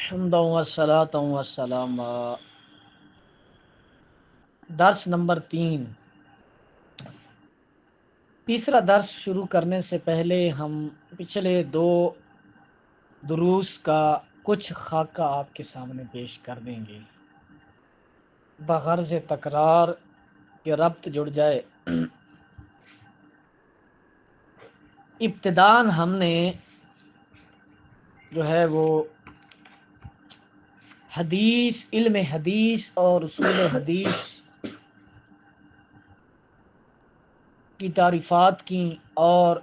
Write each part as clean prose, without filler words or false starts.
حمدا والصلاۃ والسلام۔ درس نمبر 3۔ تیسرا درس شروع کرنے سے پہلے ہم پچھلے 2 دروس کا کچھ خاکہ آپ کے سامنے پیش کر دیں گے بغرض تکرار کے ربط جڑ جائے۔ ابتداً ہم نے جو ہے وہ حدیث، علم حدیث اور اصول حدیث کی تعریفات کی اور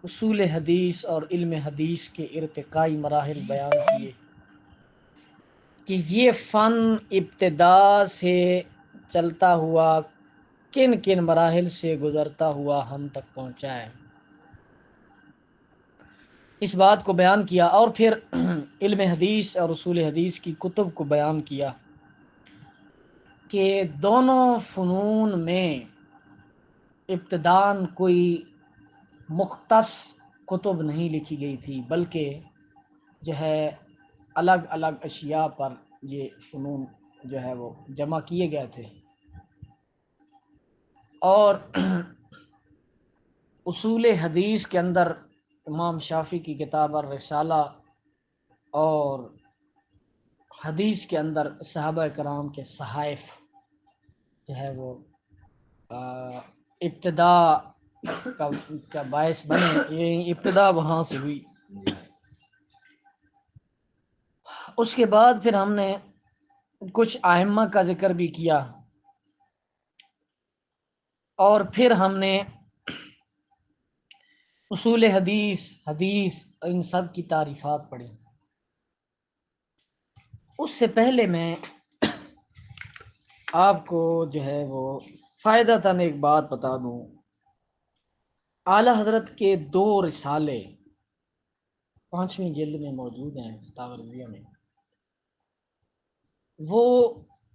اصول حدیث اور علم حدیث کے ارتقائی مراحل بیان کیے کہ یہ فن ابتدا سے چلتا ہوا کن کن مراحل سے گزرتا ہوا ہم تک پہنچا ہے، اس بات کو بیان کیا۔ اور پھر علم حدیث اور اصول حدیث کی کتب کو بیان کیا کہ دونوں فنون میں ابتداً کوئی مختص کتب نہیں لکھی گئی تھی، بلکہ جو ہے الگ الگ اشیاء پر یہ فنون جو ہے وہ جمع کیے گئے تھے۔ اور اصول حدیث کے اندر امام شافعی کی کتاب الرسالہ اور حدیث کے اندر صحابہ کرام کے صحائف جو ہے وہ ابتدا کا باعث بنے، یہ ابتدا وہاں سے ہوئی۔ اس کے بعد پھر ہم نے کچھ ائمہ کا ذکر بھی کیا، اور پھر ہم نے اصول حدیث ان سب کی تعریفات پڑھی۔ اس سے پہلے میں آپ کو جو ہے وہ فائدہ تن ایک بات بتا دوں۔ اعلیٰ حضرت کے 2 رسالے 5ویں جلد میں موجود ہیں فتاوی رضویہ میں، وہ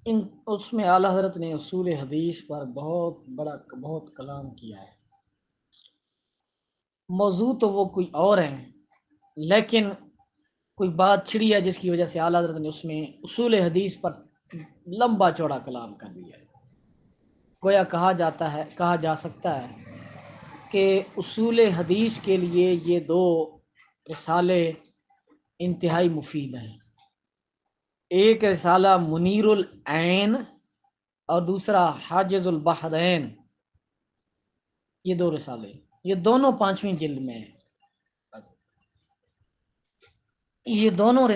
اس میں اعلیٰ حضرت نے اصول حدیث پر بہت کلام کیا ہے۔ موضوع تو وہ کوئی اور ہیں، لیکن کوئی بات چھڑی ہے جس کی وجہ سے اعلیٰ حضرت نے اس میں اصول حدیث پر لمبا چوڑا کلام کر دیا ہے۔ گویا کہا جا سکتا ہے کہ اصول حدیث کے لیے یہ 2 رسالے انتہائی مفید ہیں۔ ایک رسالہ منیر العین اور دوسرا حاجز البحرین، یہ 2 رسالے، یہ دونوں 5ویں جلد میں ہیں۔ یہ دونوں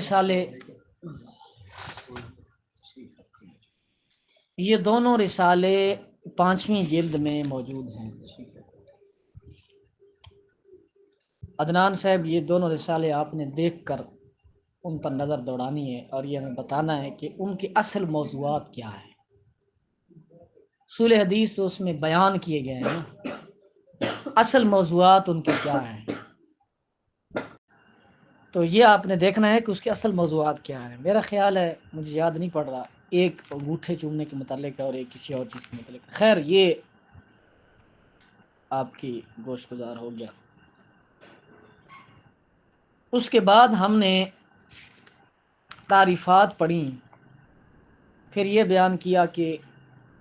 رسالے 5ویں جلد میں موجود ہیں۔ عدنان صاحب، یہ دونوں رسالے آپ نے دیکھ کر ان پر نظر دوڑانی ہے اور یہ ہمیں بتانا ہے کہ ان کے اصل موضوعات کیا ہیں۔ اصول حدیث تو اس میں بیان کیے گئے ہیں، اصل موضوعات ان کے کیا ہیں، تو یہ آپ نے دیکھنا ہے کہ اس کے اصل موضوعات کیا ہیں۔ میرا خیال ہے، مجھے یاد نہیں پڑ رہا، ایک انگوٹھے چومنے کے متعلق ہے اور ایک کسی اور چیز کے متعلق ہے۔ خیر، یہ آپ کی گوشت گزار ہو گیا۔ اس کے بعد ہم نے تعریفات پڑھی، پھر یہ بیان کیا کہ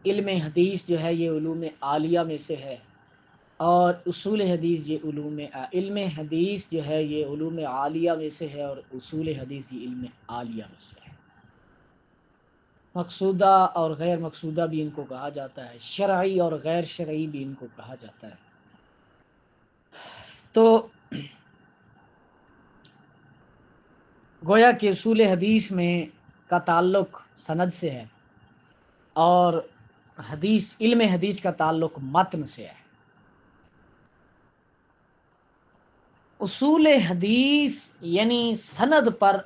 علم حدیث جو ہے یہ علوم عالیہ میں سے ہے، اور اصول حدیث یہ علم حدیث جو ہے یہ علوم عالیہ میں سے ہے، اور اصول حدیث یہ علم عالیہ میں سے ہے۔ مقصودہ اور غیر مقصودہ بھی ان کو کہا جاتا ہے، شرعی اور غیر شرعی بھی ان کو کہا جاتا ہے۔ تو گویا کہ اصول حدیث میں کا تعلق سند سے ہے، اور علم حدیث کا تعلق متن سے ہے۔ اصول حدیث یعنی سند پر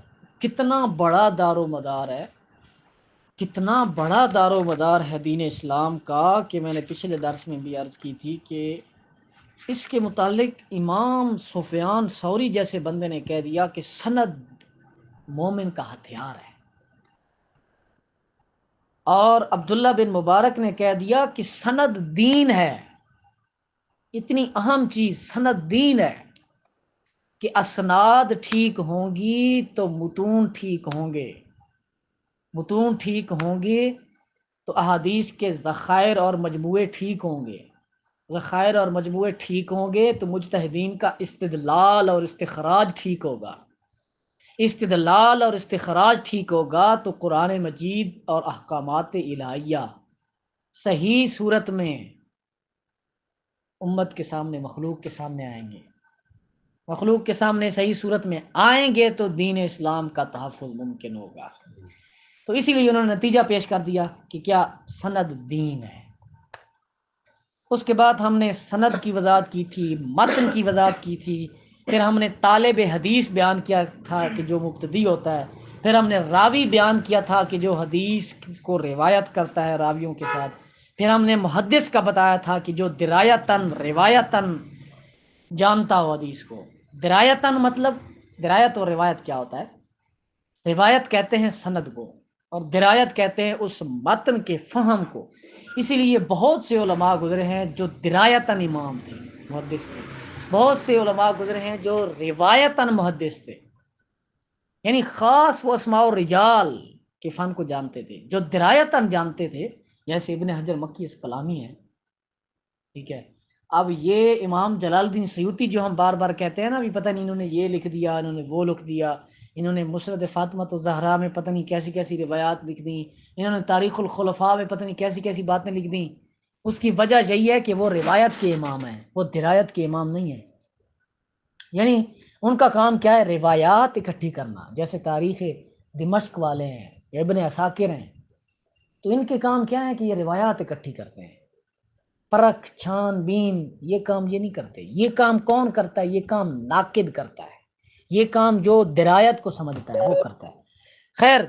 کتنا بڑا دار و مدار ہے، کتنا بڑا دار و مدار ہے دین اسلام کا، کہ میں نے پچھلے درس میں بھی عرض کی تھی کہ اس کے متعلق امام سفیان ثوری جیسے بندے نے کہہ دیا کہ سند مومن کا ہتھیار ہے، اور عبداللہ بن مبارک نے کہہ دیا کہ سند دین ہے۔ اتنی اہم چیز سند دین ہے کہ اسناد ٹھیک ہوں گی تو متون ٹھیک ہوں گے، متون ٹھیک ہوں گے تو احادیث کے ذخائر اور مجموعے ٹھیک ہوں گے، ذخائر اور مجموعے ٹھیک ہوں گے تو مجتہدین کا استدلال اور استخراج ٹھیک ہوگا، استدلال اور استخراج ٹھیک ہوگا تو قرآن مجید اور احکامات الہیہ صحیح صورت میں امت کے سامنے، مخلوق کے سامنے آئیں گے، مخلوق کے سامنے صحیح صورت میں آئیں گے تو دین اسلام کا تحفظ ممکن ہوگا۔ تو اسی لیے انہوں نے نتیجہ پیش کر دیا کہ کیا سند دین ہے۔ اس کے بعد ہم نے سند کی وضاحت کی تھی، متن کی وضاحت کی تھی، پھر ہم نے طالب حدیث بیان کیا تھا کہ جو مبتدی ہوتا ہے، پھر ہم نے راوی بیان کیا تھا کہ جو حدیث کو روایت کرتا ہے راویوں کے ساتھ، پھر ہم نے محدث کا بتایا تھا کہ جو درایتاً روایتاً جانتا ہو حدیث کو۔ درایتاً مطلب، درایت اور روایت کیا ہوتا ہے؟ روایت کہتے ہیں سند کو، اور درایت کہتے ہیں اس متن کے فہم کو۔ اسی لیے بہت سے علماء گزرے ہیں جو درایتاً امام تھے، محدث تھے، بہت سے علماء گزرے ہیں جو روایتاً محدث تھے، یعنی خاص وہ اسماء الرجال کے فن کو جانتے تھے۔ جو درایتاً جانتے تھے جیسے ابن حجر مکی اسقلانی ہے، ٹھیک ہے۔ اب یہ امام جلال الدین سیوطی جو ہم بار بار کہتے ہیں نا، ابھی پتہ نہیں انہوں نے یہ لکھ دیا، انہوں نے وہ لکھ دیا، انہوں نے مسند فاطمہ الزہرا میں پتہ نہیں کیسی کیسی روایات لکھ دیں، انہوں نے تاریخ الخلفاء میں پتہ نہیں کیسی کیسی باتیں لکھ دیں۔ اس کی وجہ یہی ہے کہ وہ روایت کے امام ہیں، وہ درایت کے امام نہیں ہیں۔ یعنی ان کا کام کیا ہے؟ روایات اکٹھی کرنا، جیسے تاریخ دمشق والے ہیں یا ابن عساکر ہیں، تو ان کے کام کیا ہے کہ یہ روایات اکٹھی کرتے ہیں، پرکھ چھان بین یہ کام یہ نہیں کرتے۔ یہ کام کون کرتا ہے؟ یہ کام ناقد کرتا ہے، یہ کام جو درایت کو سمجھتا ہے وہ کرتا ہے۔ خیر،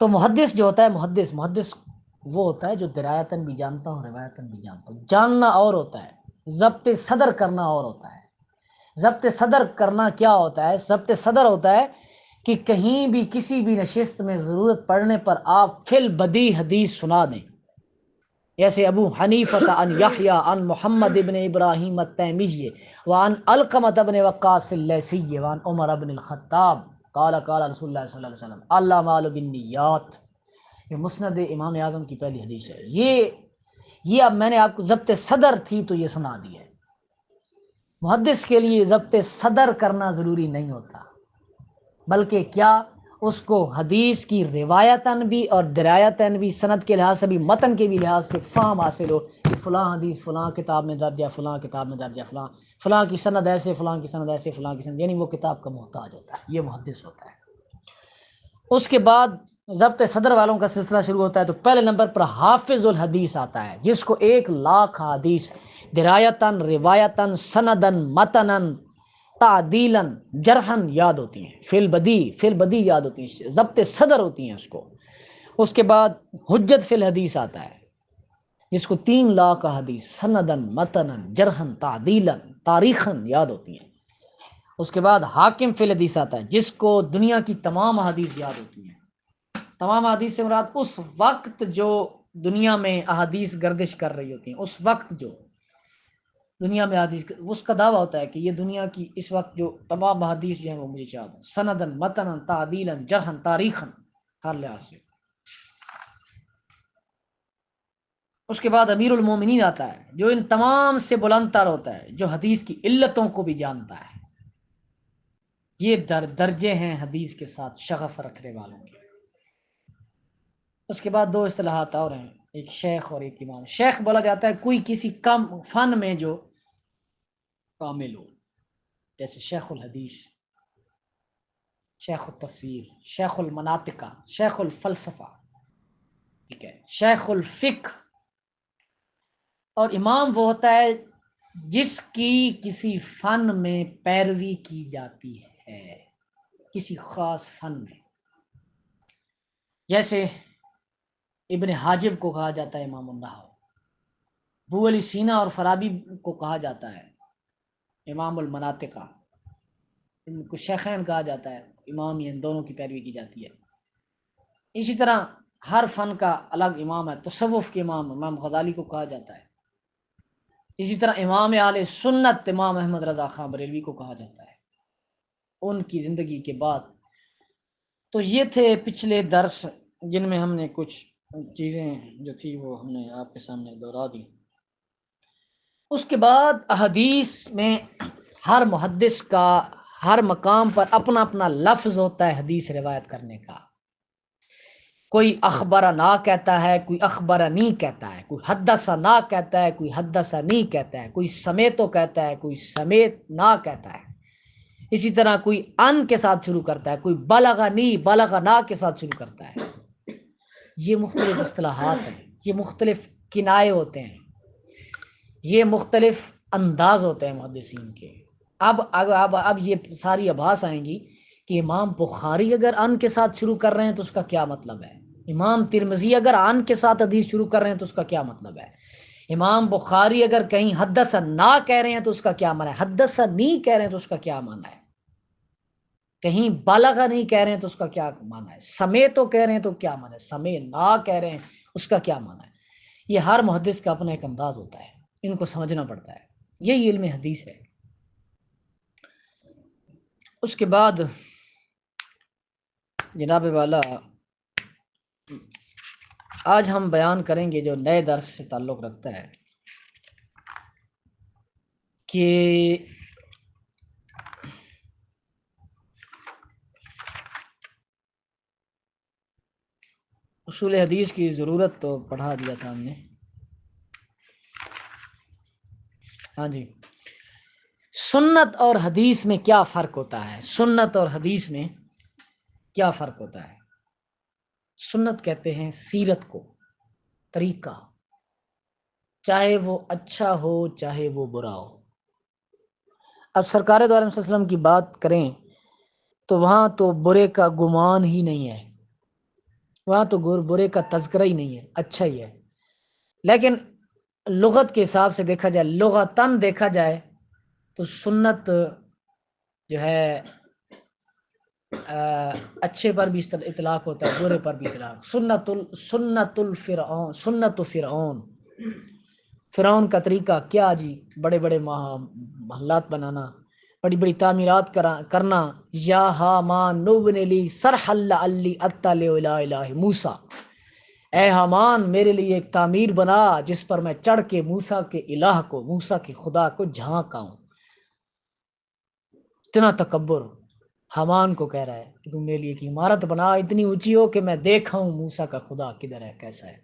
تو محدث جو ہوتا ہے، محدث وہ ہوتا ہے جو درایتاً بھی جانتا ہوں، روایتاً بھی جانتا ہوں۔ جاننا اور ہوتا ہے، ضبط صدر کرنا اور ہوتا ہے۔ ضبط صدر کرنا کیا ہوتا ہے؟ ضبط صدر ہوتا ہے کہ کہیں بھی کسی بھی نشست میں ضرورت پڑنے پر آپ فی البدی حدیث سنا دیں، جیسے ابو حنیفہ عن یحییٰ عن محمد ابن ابراہیم التیمیی وعن علقمۃ ابن وقاص اللیثی وعن عمر ابن الخطاب قال قال رسول اللہ صلی اللہ علیہ وسلم الاعمال بالنیات۔ یہ مسند امام اعظم کی پہلی حدیث ہے۔ یہ اب میں نے آپ کو ضبط صدر تھی تو یہ سنا دی ہے۔ محدث کے لیے ضبط صدر کرنا ضروری نہیں ہوتا، بلکہ کیا اس کو حدیث کی روایتاً بھی اور درایتاً بھی، سند کے لحاظ سے بھی، متن کے بھی لحاظ سے فہم حاصل ہو کہ فلاں حدیث فلاں کتاب میں درج ہے، فلاں کتاب میں درج ہے، فلاں کی سند ایسے، فلاں کی سند ایسے، فلاں کی سند، یعنی وہ کتاب کا محتاج ہوتا ہے، یہ محدث ہوتا ہے۔ اس کے بعد ضبط صدر والوں کا سلسلہ شروع ہوتا ہے، تو پہلے نمبر پر حافظ الحدیث آتا ہے، جس کو 1,00,000 حدیث درایتاً، روایتاً، سنداً، متناً، تعدیلاً، جرحاً یاد ہوتی ہیں، فی البدی یاد ہوتی ہیں، ضبط صدر ہوتی ہیں اس کو۔ اس کے بعد حجت فی الحدیث آتا ہے، جس کو 3,00,000 حدیث سنداً، متناً، جرحاً، تعدیلاً، تاریخاً یاد ہوتی ہیں۔ اس کے بعد حاکم فی الحدیث آتا ہے، جس کو دنیا کی تمام احادیث یاد ہوتی ہیں۔ تمام احادیث سے مراد اس وقت جو دنیا میں احادیث گردش کر رہی ہوتی ہیں، اس وقت جو دنیا میں حدیث، اس کا دعویٰ ہوتا ہے کہ یہ دنیا کی اس وقت جو تمام حدیث جو ہیں وہ مجھے یاد ہیں، سندن، متنن، تعدیلاً، جرحاً، تاریخاً، ہر لحاظ سے۔ اس کے بعد امیر المومنین آتا ہے، جو ان تمام سے بلند تر ہوتا ہے، جو حدیث کی علتوں کو بھی جانتا ہے۔ یہ درجے ہیں حدیث کے ساتھ شغف رکھنے والوں کے۔ اس کے بعد 2 اصطلاحات اور ہیں، ایک شیخ اور ایک امام۔ شیخ بولا جاتا ہے کوئی کسی کم فن میں جو کامل ہو، جیسے شیخ الحدیث، شیخ التفسیر، شیخ المناطقہ، شیخ الفلسفہ، ٹھیک ہے، شیخ الفقہ۔ اور امام وہ ہوتا ہے جس کی کسی فن میں پیروی کی جاتی ہے، کسی خاص فن میں، جیسے ابن حاجب کو کہا جاتا ہے امام النحو، ابو علی سینا اور فارابی کو کہا جاتا ہے امام المناطقہ، ان کو شیخین کہا جاتا ہے، امام ان دونوں کی پیروی کی جاتی ہے۔ اسی طرح ہر فن کا الگ امام ہے، تصوف کے امام غزالی کو کہا جاتا ہے۔ اسی طرح امام اہل سنت امام احمد رضا خان بریلوی کو کہا جاتا ہے ان کی زندگی کے بعد۔ تو یہ تھے پچھلے درس جن میں ہم نے کچھ چیزیں جو تھی وہ ہم نے آپ کے سامنے دہرا دی۔ اس کے بعد احادیث میں ہر محدث کا ہر مقام پر اپنا اپنا لفظ ہوتا ہے حدیث روایت کرنے کا۔ کوئی اخبرنا کہتا ہے، کوئی اخبرنی کہتا ہے، کوئی حدثنا کہتا ہے، کوئی حدثنی کہتا ہے، کوئی سمیتو کہتا ہے، کوئی سمیت نہ کہتا ہے۔ اسی طرح کوئی ان کے ساتھ شروع کرتا ہے، کوئی بلغنی بلغنا کے ساتھ شروع کرتا ہے۔ یہ مختلف اصطلاحات ہیں، یہ مختلف کنائے ہوتے ہیں، یہ مختلف انداز ہوتے ہیں محدثین کے۔ اب یہ ساری ابحاث آئیں گی کہ امام بخاری اگر ان کے ساتھ شروع کر رہے ہیں تو اس کا کیا مطلب ہے، امام ترمذی اگر ان کے ساتھ حدیث شروع کر رہے ہیں تو اس کا کیا مطلب ہے، امام بخاری اگر کہیں حدثنا کہہ رہے ہیں تو اس کا کیا معنی ہے، حدثنی کہہ رہے ہیں تو اس کا کیا معنی ہے، کہیں بالغ نہیں کہہ رہے ہیں تو اس کا کیا معنی ہے، سمیتو کہہ رہے ہیں تو کیا معنی ہے، سمے نہ کہہ رہے ہیں اس کا کیا معنی ہے۔ یہ ہر محدث کا اپنا ایک انداز ہوتا ہے، ان کو سمجھنا پڑتا ہے، یہی علم حدیث ہے۔ اس کے بعد جناب والا آج ہم بیان کریں گے جو نئے درس سے تعلق رکھتا ہے کہ اصول حدیث کی ضرورت تو پڑھا دیا تھا ہم نے، ہاں جی۔ سنت اور حدیث میں کیا فرق ہوتا ہے، سنت اور حدیث میں کیا فرق ہوتا ہے؟ سنت کہتے ہیں سیرت کو، طریقہ، چاہے وہ اچھا ہو چاہے وہ برا ہو۔ اب سرکار دو عالم صلی اللہ علیہ وسلم کی بات کریں تو وہاں تو برے کا گمان ہی نہیں ہے، وہاں تو برے کا تذکرہ ہی نہیں ہے، اچھا ہی ہے۔ لیکن لغت کے حساب سے دیکھا جائے، لغتاً دیکھا جائے تو سنت جو ہے اچھے پر بھی اطلاق ہوتا ہے، برے پر بھی اطلاق۔ سنت الفرعون، سنت فرعون، فرعون کا طریقہ کیا جی، بڑے بڑے محلات بنانا، بڑی بڑی تعمیرات کرنا، یا حامان ابن لی صرحا لعلی اطلع الی الہ موسیٰ، اے حامان میرے لیے ایک تعمیر بنا جس پر میں چڑھ کے موسیٰ کے الہ کو، موسیٰ کے خدا کو جھانک آؤں۔ اتنا تکبر حامان کو کہہ رہا ہے کہ تم میرے لیے ایک عمارت بنا اتنی اونچی ہو کہ میں دیکھاؤں موسیٰ کا خدا کدھر ہے، کیسا ہے۔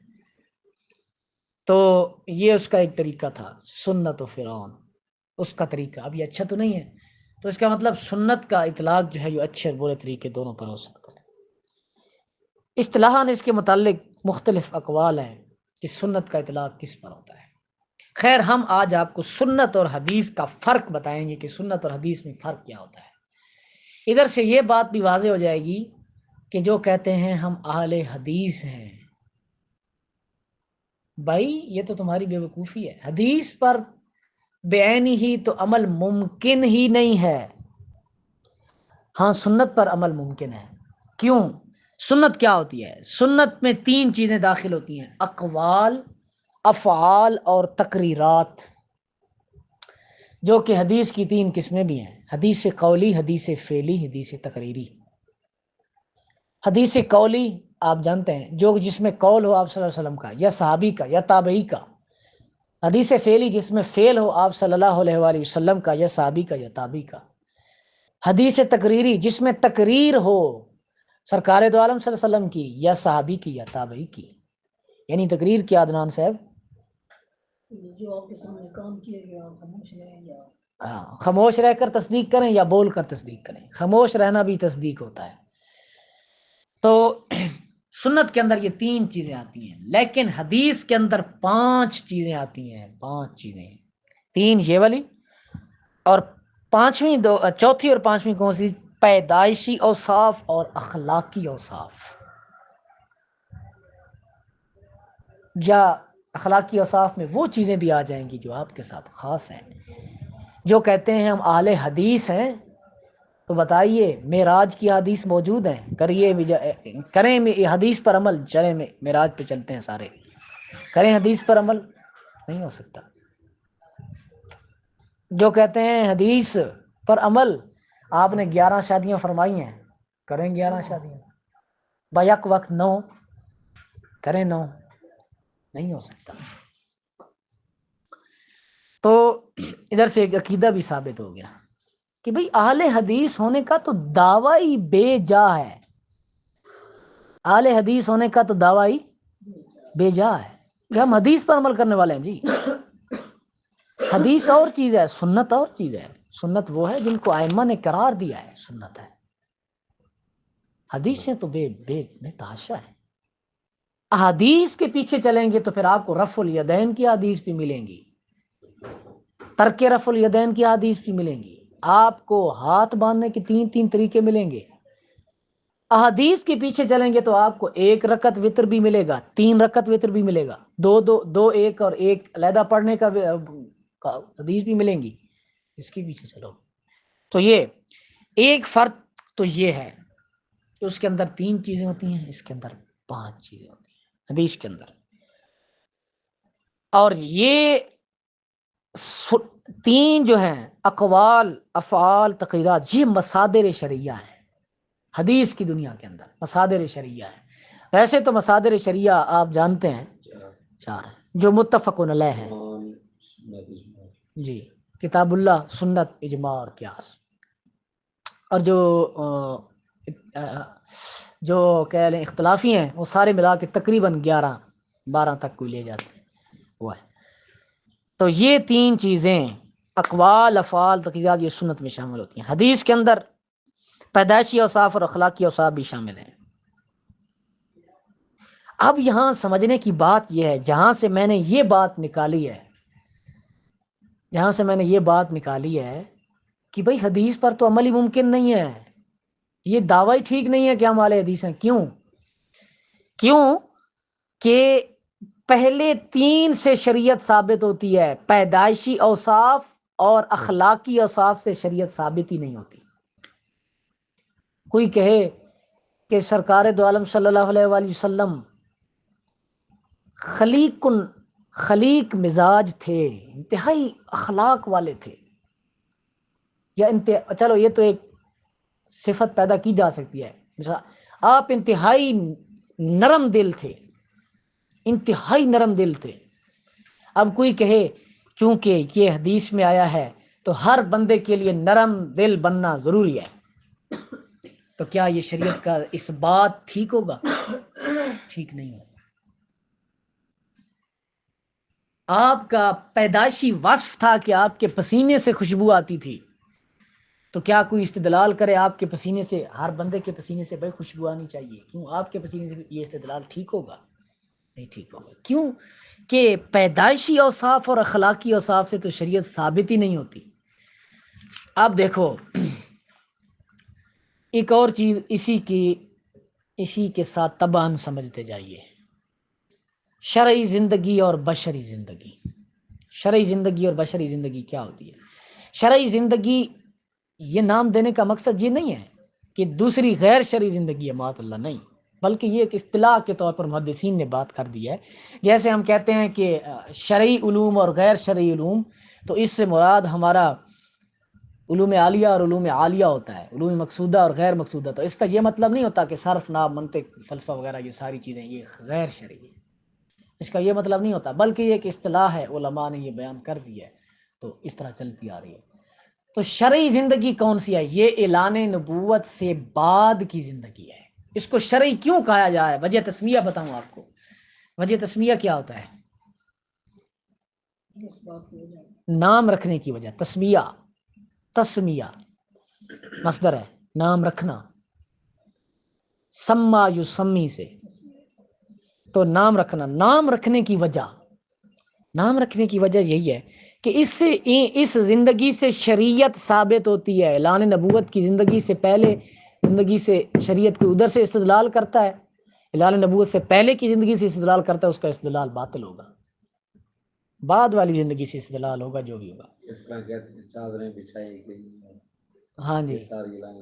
تو یہ اس کا ایک طریقہ تھا، سنت و فرعون، اس کا طریقہ۔ اب یہ اچھا تو نہیں ہے، تو اس کا مطلب سنت کا اطلاق جو ہے جو اچھے اور برے طریقے دونوں پر ہو سکتا ہے۔ اصطلاحاً اس کے متعلق مختلف اقوال ہیں کہ سنت کا اطلاق کس پر ہوتا ہے۔ خیر ہم آج آپ کو سنت اور حدیث کا فرق بتائیں گے کہ سنت اور حدیث میں فرق کیا ہوتا ہے۔ ادھر سے یہ بات بھی واضح ہو جائے گی کہ جو کہتے ہیں ہم اہل حدیث ہیں، بھائی یہ تو تمہاری بے وقوفی ہے، حدیث پر بے عینی ہی تو عمل ممکن ہی نہیں ہے، ہاں سنت پر عمل ممکن ہے۔ کیوں؟ سنت کیا ہوتی ہے؟ سنت میں 3 چیزیں داخل ہوتی ہیں، اقوال، افعال اور تقریرات، جو کہ حدیث کی 3 قسمیں بھی ہیں، حدیث قولی، حدیث فعلی، حدیث تقریری۔ حدیث قولی آپ جانتے ہیں جو جس میں قول ہو آپ صلی اللہ علیہ وسلم کا یا صحابی کا یا تابعی کا، حدیث فعلی جس میں فعل ہو آپ صلی اللہ علیہ وآلہ وسلم کا یا صحابی کا یا تابعی کا، حدیث تقریری جس میں تقریر ہو سرکار دو عالم صلی اللہ علیہ وسلم کی یا صحابی کی یا تابعی کی۔ یعنی تقریر کیا عدنان صاحب؟ جو آپ کے سامنے کام کیا گیا خاموش رہیں یا خاموش رہ کر تصدیق کریں یا بول کر تصدیق کریں، خاموش رہنا بھی تصدیق ہوتا ہے۔ تو سنت کے اندر یہ 3 چیزیں آتی ہیں، لیکن حدیث کے اندر 5 چیزیں آتی ہیں، 5 چیزیں، 3 یہ والی اور چوتھی اور 5ویں کون سی؟ پیدائشی اوصاف اور اخلاقی اوصاف، یا اخلاقی اوصاف میں وہ چیزیں بھی آ جائیں گی جو آپ کے ساتھ خاص ہیں۔ جو کہتے ہیں ہم اہل حدیث ہیں تو بتائیے معراج کی حدیث موجود ہیں، کریں حدیث پر عمل، چلیں معراج پہ چلتے ہیں سارے، کریں حدیث پر عمل، نہیں ہو سکتا۔ جو کہتے ہیں حدیث پر عمل، آپ نے 11 شادیاں فرمائی ہیں، کریں 11 شادیاں، بیک وقت 9 کریں 9، نہیں ہو سکتا۔ تو ادھر سے ایک عقیدہ بھی ثابت ہو گیا کہ بھئی اہل حدیث ہونے کا تو دعویٰ ہی بے جا ہے، اہل حدیث ہونے کا تو دعویٰ ہی بے جا ہے کہ ہم حدیث پر عمل کرنے والے ہیں جی۔ حدیث اور چیز ہے، سنت اور چیز ہے۔ سنت وہ ہے جن کو ائمہ نے قرار دیا ہے سنت ہے، حدیثیں تو بے تحاشا ہے۔ احادیث کے پیچھے چلیں گے تو پھر آپ کو رفع الیدین کی حدیث بھی ملیں گی، ترک رفع الیدین کی حدیث بھی ملیں گی، آپ کو ہاتھ باندھنے کے 3 طریقے ملیں گے۔ احادیث کے پیچھے چلیں گے تو آپ کو 1 رکعت وتر بھی ملے گا، 3 رکعت وتر بھی ملے گا، 2 1 اور 1 علیحدہ پڑھنے کا حدیث بھی ملیں گی۔ اس کے پیچھے چلو تو یہ ایک فرق تو یہ ہے کہ اس کے اندر 3 چیزیں ہوتی ہیں، اس کے اندر 5 چیزیں ہوتی ہیں حدیث کے اندر، اور یہ 3 جو ہیں اقوال افعال تقریرات، یہ مصادر شرعیہ ہیں حدیث کی دنیا کے اندر، مصادر شرعیہ ہیں۔ ویسے تو مصادر شرعیہ آپ جانتے ہیں 4 ہیں جو متفق علیہ ہیں جی، کتاب اللہ، سنت، اجماع اور قیاس، اور جو کہہ لیں اختلافی ہیں وہ سارے ملا کے تقریباً 11 12 تک کوئی لے جاتے ہیں وہ ہے۔ تو یہ 3 چیزیں اقوال افعال تقریرات یہ سنت میں شامل ہوتی ہیں۔ حدیث کے اندر پیدائشی اوصاف اور اخلاقی اوصاف بھی شامل ہیں۔ اب یہاں سمجھنے کی بات یہ ہے، جہاں سے میں نے یہ بات نکالی ہے کہ بھئی حدیث پر تو عمل ہی ممکن نہیں ہے، یہ دعویٰ ہی ٹھیک نہیں ہے کہ ہم اہل حدیث ہیں۔ کیوں کہ پہلے 3 سے شریعت ثابت ہوتی ہے، پیدائشی اوصاف اور اخلاقی اوصاف سے شریعت ثابت ہی نہیں ہوتی۔ کوئی کہے کہ سرکار دو عالم صلی اللہ علیہ وآلہ وسلم خلیق مزاج تھے، انتہائی اخلاق والے تھے، یا چلو یہ تو ایک صفت پیدا کی جا سکتی ہے، آپ انتہائی نرم دل تھے، انتہائی نرم دل تھے۔ اب کوئی کہے چونکہ یہ حدیث میں آیا ہے تو ہر بندے کے لیے نرم دل بننا ضروری ہے، تو کیا یہ شریعت کا اس بات ٹھیک ہوگا؟ ٹھیک نہیں ہوگا۔ آپ کا پیدائشی وصف تھا کہ آپ کے پسینے سے خوشبو آتی تھی، تو کیا کوئی استدلال کرے آپ کے پسینے سے، ہر بندے کے پسینے سے بھائی خوشبو آنی چاہیے، کیوں آپ کے پسینے سے یہ استدلال ٹھیک ہوگا؟ نہیں ٹھیک ہوگا۔ کیوں کہ پیدائشی اوصاف اور اخلاقی اوصاف سے تو شریعت ثابت ہی نہیں ہوتی۔ اب دیکھو ایک اور چیز اسی کے ساتھ تباً سمجھتے جائیے، شرعی زندگی اور بشری زندگی۔ شرعی زندگی اور بشری زندگی کیا ہوتی ہے؟ شرعی زندگی یہ نام دینے کا مقصد یہ نہیں ہے کہ دوسری غیر شرعی زندگی ہے، معاذ اللہ، نہیں، بلکہ یہ ایک اصطلاح کے طور پر محدثین نے بات کر دی ہے۔ جیسے ہم کہتے ہیں کہ شرعی علوم اور غیر شرعی علوم، تو اس سے مراد ہمارا علوم عالیہ اور علوم عالیہ ہوتا ہے، علوم مقصودہ اور غیر مقصودہ۔ تو اس کا یہ مطلب نہیں ہوتا کہ صرف، نحو، منطق، فلسفہ وغیرہ یہ ساری چیزیں یہ غیر شرعی ہے، اس کا یہ مطلب نہیں ہوتا، بلکہ یہ ایک اصطلاح ہے، علماء نے یہ بیان کر دی ہے، تو اس طرح چلتی آ رہی ہے۔ تو شرعی زندگی کون سی ہے؟ یہ اعلان نبوت سے بعد کی زندگی ہے۔ اس کو شرعی کیوں کہا جا ہے؟ وجہ تسمیہ بتاؤں آپ کو، وجہ تسمیہ کیا ہوتا ہے؟ نام رکھنے کی وجہ، تسمیہ مصدر ہے، نام رکھنا، سما یسمی سے، تو نام رکھنا، نام رکھنے کی وجہ یہی ہے کہ اس زندگی سے شریعت ثابت ہوتی ہے۔ اعلان نبوت کی زندگی سے پہلے زندگی سے شریعت کو ادھر سے استدلال کرتا ہے، اعلان نبوت سے پہلے کی زندگی سے استدلال کرتا ہے، اس کا استدلال باطل ہوگا، بعد والی زندگی سے استدلال ہوگا جو بھی ہوگا۔ ہاں جی،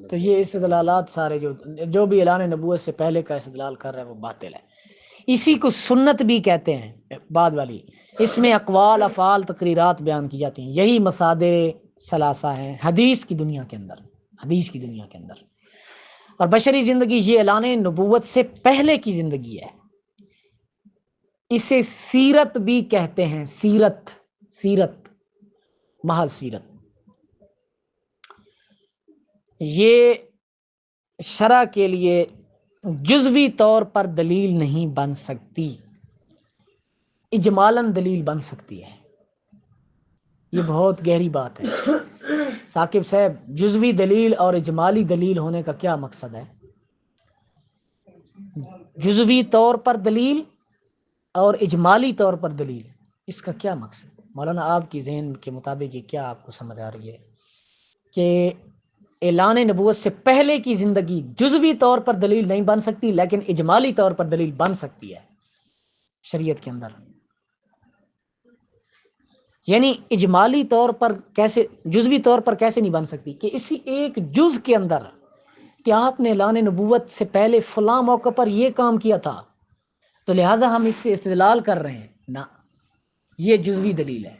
تو یہ استدلالات سارے جو بھی اعلان نبوت سے پہلے کا استدلال کر رہا ہے وہ باطل ہے۔ اسی کو سنت بھی کہتے ہیں بعد والی، اس میں اقوال افعال تقریرات بیان کی جاتی ہیں، یہی مصادر ثلاثہ ہیں حدیث کی دنیا کے اندر، حدیث کی دنیا کے اندر۔ اور بشری زندگی یہ اعلان نبوت سے پہلے کی زندگی ہے، اسے سیرت بھی کہتے ہیں، سیرت، سیرت، محض سیرت۔ یہ شرع کے لیے جزوی طور پر دلیل نہیں بن سکتی، اجمالاً دلیل بن سکتی ہے۔ یہ بہت گہری بات ہے ثاقب صاحب، جزوی دلیل اور اجمالی دلیل ہونے کا کیا مقصد ہے؟ جزوی طور پر دلیل اور اجمالی طور پر دلیل، اس کا کیا مقصد؟ مولانا آپ کی ذہن کے مطابق یہ کیا آپ کو سمجھ آ رہی ہے کہ اعلان نبوت سے پہلے کی زندگی جزوی طور پر دلیل نہیں بن سکتی لیکن اجمالی طور پر دلیل بن سکتی ہے شریعت کے اندر؟ یعنی اجمالی طور پر کیسے، جزوی طور پر کیسے نہیں بن سکتی؟ کہ اسی ایک جز کے اندر کہ آپ نے اعلان نبوت سے پہلے فلاں موقع پر یہ کام کیا تھا تو لہٰذا ہم اس سے استدلال کر رہے ہیں، نہ، یہ جزوی دلیل ہے۔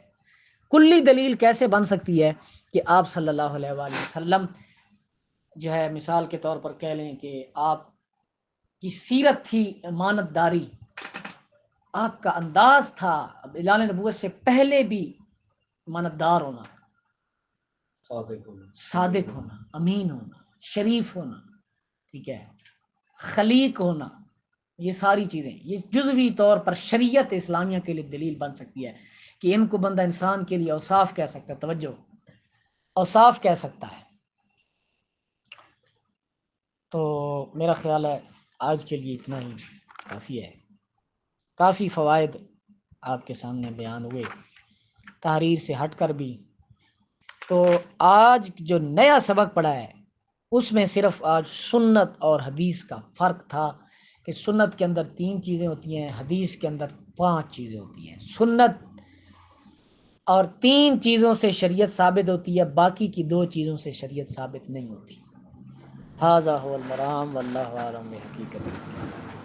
کلی دلیل کیسے بن سکتی ہے کہ آپ صلی اللہ علیہ وآلہ وسلم جو ہے مثال کے طور پر کہہ لیں کہ آپ کی سیرت تھی امانت داری، آپ کا انداز تھا اعلان نبوت سے پہلے بھی امانت دار ہونا، صادق ہونا، امین ہونا، شریف ہونا، ٹھیک ہے، خلیق ہونا، یہ ساری چیزیں یہ جزوی طور پر شریعت اسلامیہ کے لیے دلیل بن سکتی ہے کہ ان کو بندہ انسان کے لیے اوصاف کہہ سکتا ہے، توجہ، اوصاف کہہ سکتا ہے۔ تو میرا خیال ہے آج کے لیے اتنا ہی کافی ہے، کافی فوائد آپ کے سامنے بیان ہوئے تحریر سے ہٹ کر بھی۔ تو آج جو نیا سبق پڑھا ہے اس میں صرف آج سنت اور حدیث کا فرق تھا کہ سنت کے اندر 3 چیزیں ہوتی ہیں، حدیث کے اندر 5 چیزیں ہوتی ہیں۔ سنت اور 3 چیزوں سے شریعت ثابت ہوتی ہے، باقی کی 2 چیزوں سے شریعت ثابت نہیں ہوتی۔ ھذا ھو المرام واللہ اعلم بحقیقت۔